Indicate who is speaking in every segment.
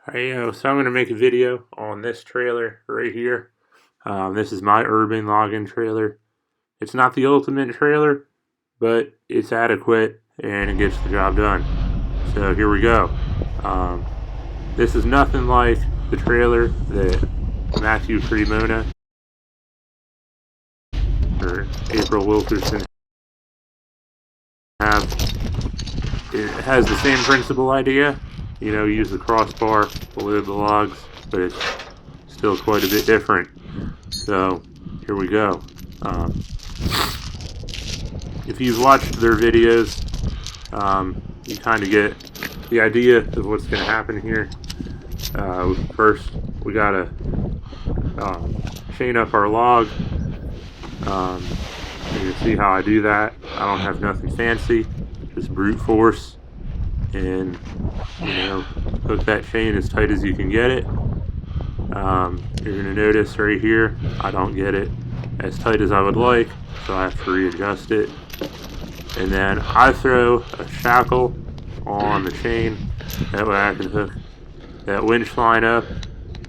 Speaker 1: So I'm going to make a video on this trailer right here. This is my urban login trailer. It's not the ultimate trailer, but it's adequate and it gets the job done. So here we go. This is nothing like the trailer that Matthew Cremona or April Wilkerson have. It has the same principal idea. Use the crossbar below the logs, but it's still quite a bit different. So here we go. If you've watched their videos, you kind of get the idea of what's going to happen here. First, we gotta chain up our log. You can see how I do that. I don't have nothing fancy, just brute force, and hook that chain as tight as you can get it. You're going to notice right here, I don't get it as tight as I would like, so I have to readjust it. And then I throw a shackle on the chain, that way I can hook that winch line up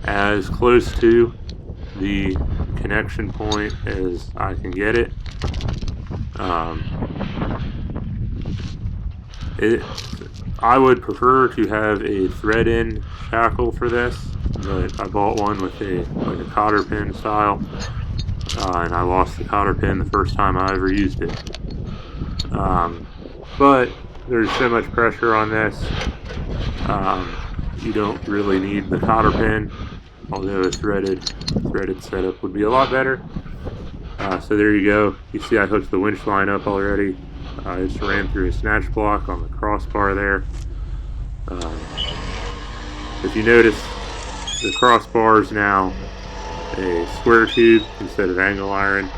Speaker 1: as close to the connection point as I can get it. I would prefer to have a thread-in shackle for this, but I bought one with a cotter pin style, and I lost the cotter pin the first time I ever used it. But there's so much pressure on this, you don't really need the cotter pin, although a threaded setup would be a lot better. So there you go. You see I hooked the winch line up already. I just ran through a snatch block on the crossbar there. If you notice, the crossbar is now a square tube instead of angle iron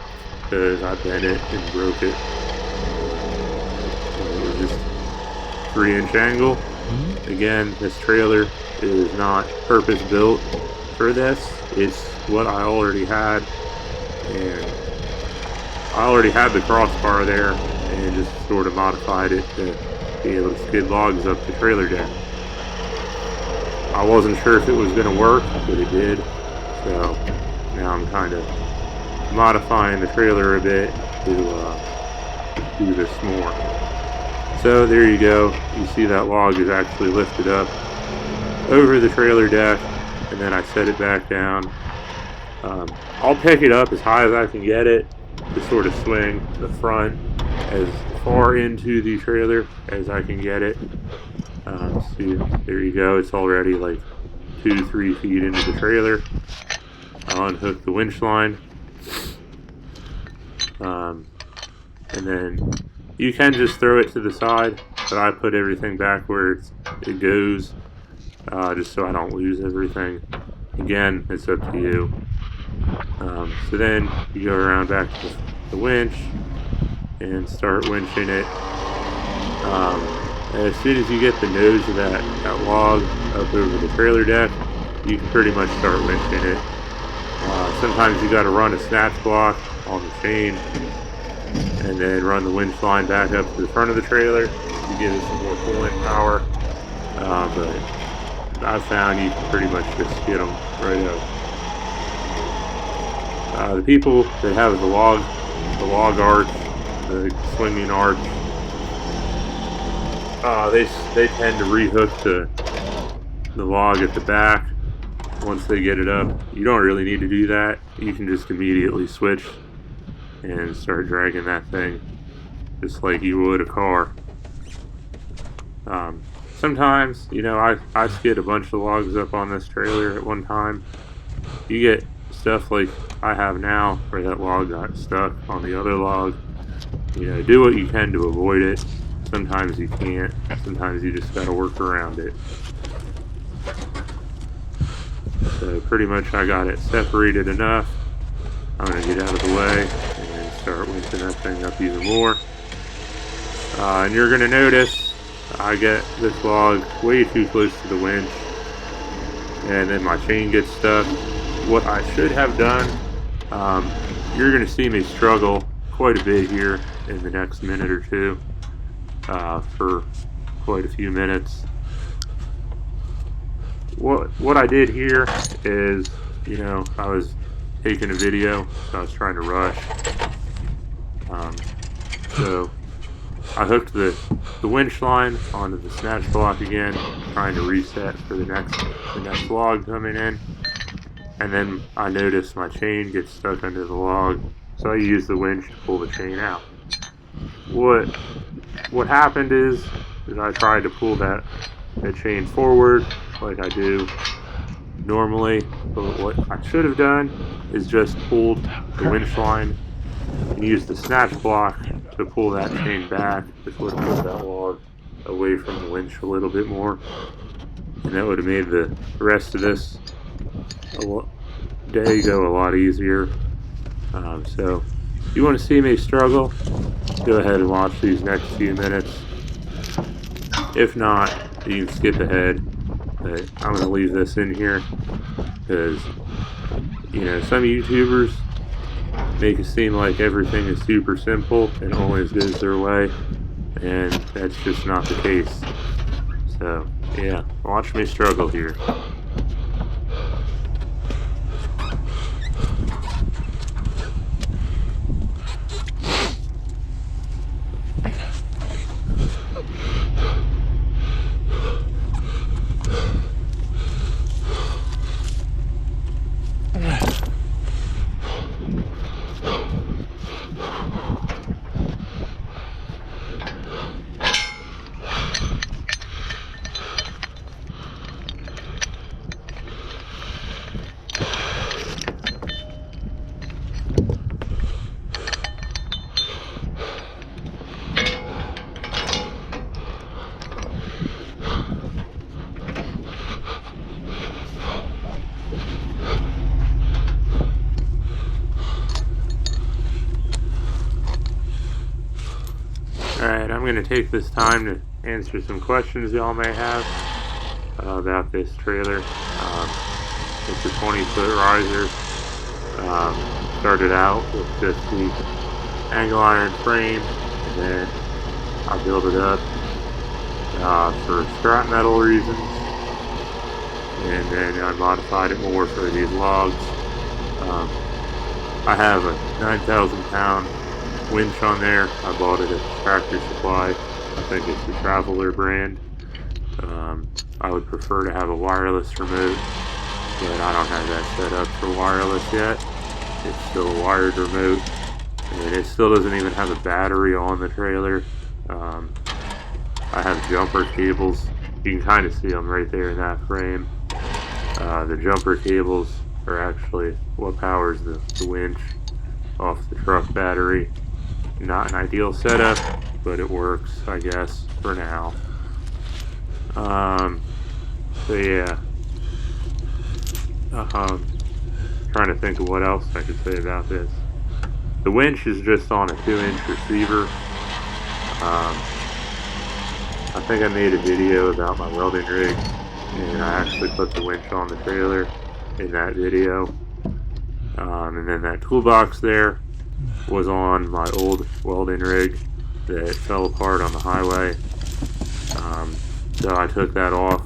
Speaker 1: because I bent it and broke it. It was just 3-inch angle. Again, this trailer is not purpose built for this. It's what I already had, and I already had the crossbar there and just sort of modified it to be able to skid logs up the trailer deck. I wasn't sure if it was going to work, but it did. So now I'm kind of modifying the trailer a bit to do this more. So there you go. You see that log is actually lifted up over the trailer deck, and then I set it back down. I'll pick it up as high as I can get it to sort of swing the front as far into the trailer as I can get it. See, there you go. It's already like 2-3 feet into the trailer. I'll unhook the winch line, and then you can just throw it to the side, but I put everything back where it goes, just so I don't lose everything. Again, it's up to you. So then you go around back to the winch and start winching it. As soon as you get the nose of that log up over the trailer deck, you can pretty much start winching it. Sometimes you got to run a snatch block on the chain and then run the winch line back up to the front of the trailer to give it some more pulling power. But I've found you can pretty much just get them right up. The people that have the log arch, the swinging arch, they tend to rehook the log at the back once they get it up. You don't really need to do that. You can just immediately switch and start dragging that thing just like you would a car. Sometimes, I skid a bunch of logs up on this trailer at one time. You get stuff like I have now where that log got stuck on the other log. Do what you can to avoid it. Sometimes you can't. Sometimes you just gotta work around it. So pretty much I got it separated enough. I'm gonna get out of the way and start winching that thing up even more. And you're gonna notice I get this log way too close to the winch, and then my chain gets stuck. What I should have done, you're going to see me struggle quite a bit here in the next minute or two, for quite a few minutes. what I did here is, you know, I was taking a video, so I was trying to rush. So I hooked the winch line onto the snatch block again, trying to reset for the next log coming in. And then I noticed my chain gets stuck under the log, so I used the winch to pull the chain out. What happened is I tried to pull that chain forward like I do normally, but what I should have done is just pulled the winch line and used the snatch block to pull that chain back. This would have put that log away from the winch a little bit more, and that would have made the rest of this day go a lot easier. So if you want to see me struggle, go ahead and watch these next few minutes. If not, you can skip ahead, but I'm going to leave this in here because, you know, some YouTubers make it seem like everything is super simple and always goes their way, and that's just not the case. So yeah, watch me struggle here. Alright, I'm going to take this time to answer some questions y'all may have about this trailer. It's a 20-foot riser. Started out with just the angle iron frame, and then I built it up for scrap metal reasons, and then I modified it more for these logs. I have a 9,000 pound winch on there. I bought it at Tractor Supply. I think it's the Traveler brand. I would prefer to have a wireless remote, but I don't have that set up for wireless yet. It's still a wired remote, and it still doesn't even have a battery on the trailer. I have jumper cables. You can kind of see them right there in that frame. The jumper cables are actually what powers the winch off the truck battery. Not an ideal setup, but it works, I guess, for now. So yeah. Trying to think of what else I could say about this. The winch is just on a 2-inch receiver. I think I made a video about my welding rig, and I actually put the winch on the trailer in that video. And then that toolbox there was on my old welding rig that fell apart on the highway. So I took that off,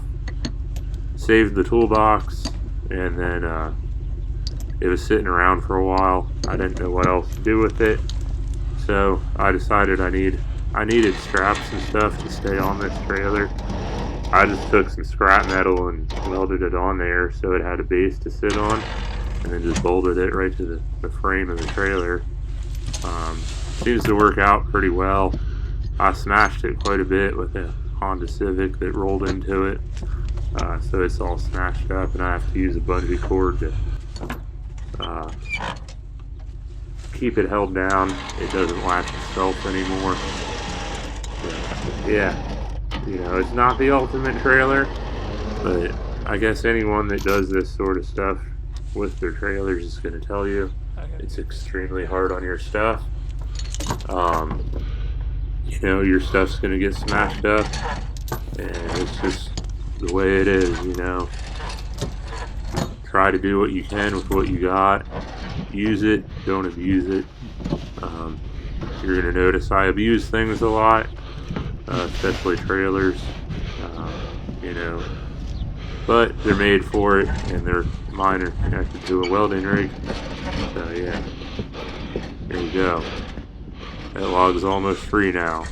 Speaker 1: saved the toolbox, and then it was sitting around for a while. I didn't know what else to do with it, so I decided I needed straps and stuff to stay on this trailer. I just took some scrap metal and welded it on there so it had a base to sit on, and then just bolted it right to the frame of the trailer. Seems to work out pretty well. I smashed it quite a bit with a Honda Civic that rolled into it, so it's all smashed up, and I have to use a bungee cord to keep it held down. It doesn't latch itself anymore. Yeah, you know, it's not the ultimate trailer, but I guess anyone that does this sort of stuff with their trailers is going to tell you it's extremely hard on your stuff. You know, your stuff's going to get smashed up, and it's just the way it is, you know. Try to do what you can with what you got. Use it, don't abuse it. You're going to notice I abuse things a lot, especially trailers. You know, but they're made for it, and mine are connected to a welding rig. So yeah, there you go. That log is almost free now.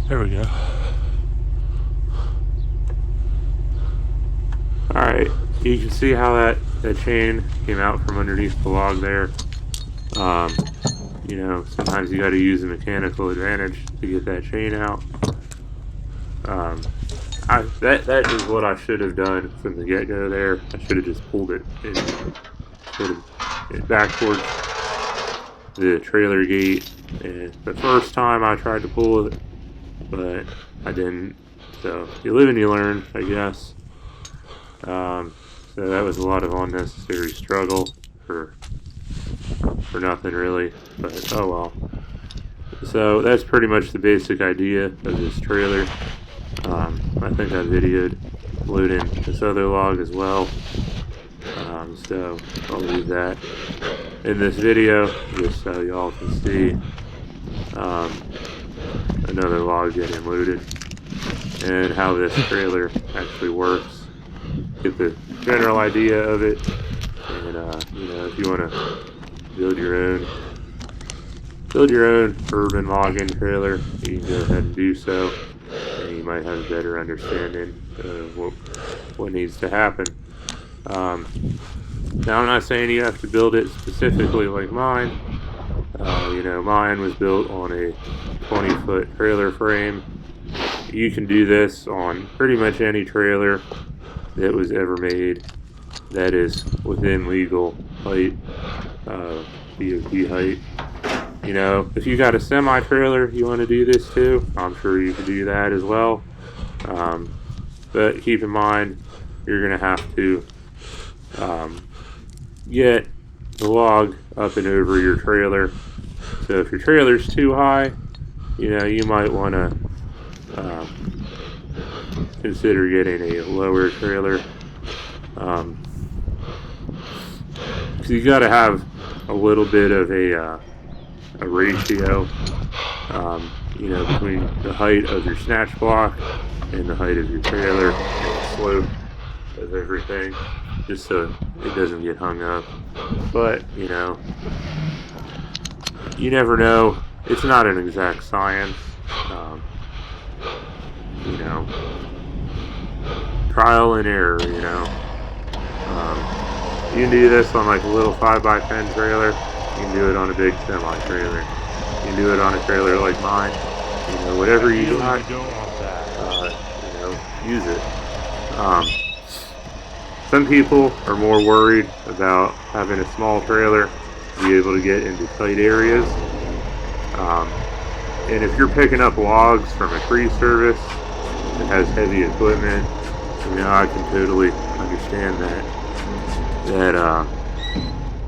Speaker 2: There we go.
Speaker 1: Alright, you can see how that chain came out from underneath the log there. You know, sometimes you got to use a mechanical advantage to get that chain out. That is what I should have done from the get-go there. I should have just pulled it and put it back towards the trailer gate. And the first time I tried to pull it, but I didn't. So you live and you learn, I guess. So that was a lot of unnecessary struggle for nothing really, but oh well. So that's pretty much the basic idea of this trailer. I think I videoed loading this other log as well. So I'll leave that in this video just so y'all can see another log getting loaded and how this trailer actually works. Get the general idea of it, and you know, if you want to build your own urban logging trailer, you can go ahead and do so, and you might have a better understanding of what needs to happen. Now I'm not saying you have to build it specifically like mine. You know, mine was built on a 20-foot trailer frame. You can do this on pretty much any trailer that was ever made that is within legal height, BOT height. You know, if you got a semi-trailer you want to do this too, I'm sure you could do that as well. But keep in mind, you're going to have to get the log up and over your trailer. So if your trailer's too high, you know, you might want to consider getting a lower trailer. So you got to have a little bit of a ratio, you know, between the height of your snatch block and the height of your trailer and the slope of everything, just so it doesn't get hung up. But, you know, you never know. It's not an exact science. You know, trial and error, you know. You can do this on like a little 5x10 trailer. You can do it on a big semi-trailer. You can do it on a trailer like mine. You know, whatever you got, you know, use it. Some people are more worried about having a small trailer to be able to get into tight areas. And if you're picking up logs from a tree service that has heavy equipment, you know, I can totally understand that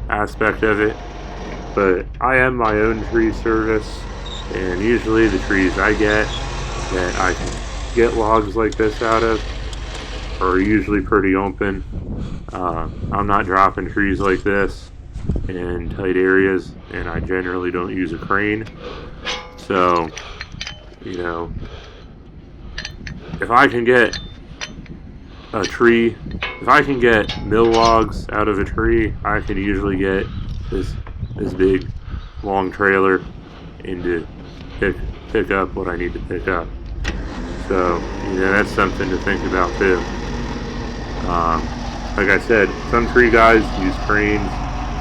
Speaker 1: aspect of it. But I am my own tree service, and usually the trees I get that I can get logs like this out of are usually pretty open. I'm not dropping trees like this in tight areas, and I generally don't use a crane. So, you know, if I can get a tree, if I can get mill logs out of a tree, I can usually get this big long trailer into pick up what I need to pick up. So, you know, that's something to think about too. Like I said, some tree guys use cranes.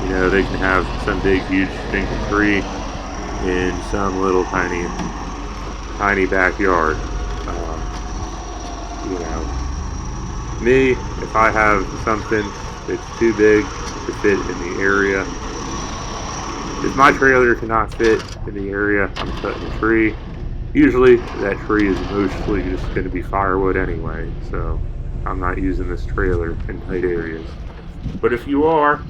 Speaker 1: You know, they can have some big, huge stinking tree in some little tiny backyard. you know, me, if I have something that's too big to fit in the area, if my trailer cannot fit in the area, I'm cutting a tree. Usually that tree is mostly just going to be firewood anyway, so I'm not using this trailer in tight areas. But if you are,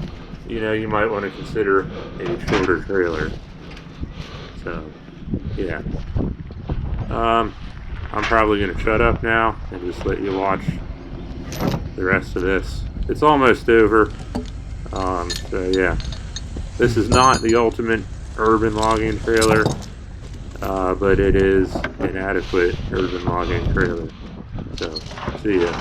Speaker 1: you know, you might want to consider a shorter trailer. So, yeah. I'm probably going to shut up now and just let you watch the rest of this. It's almost over. So yeah. This is not the ultimate urban logging trailer, but it is an adequate urban logging trailer. So, see ya.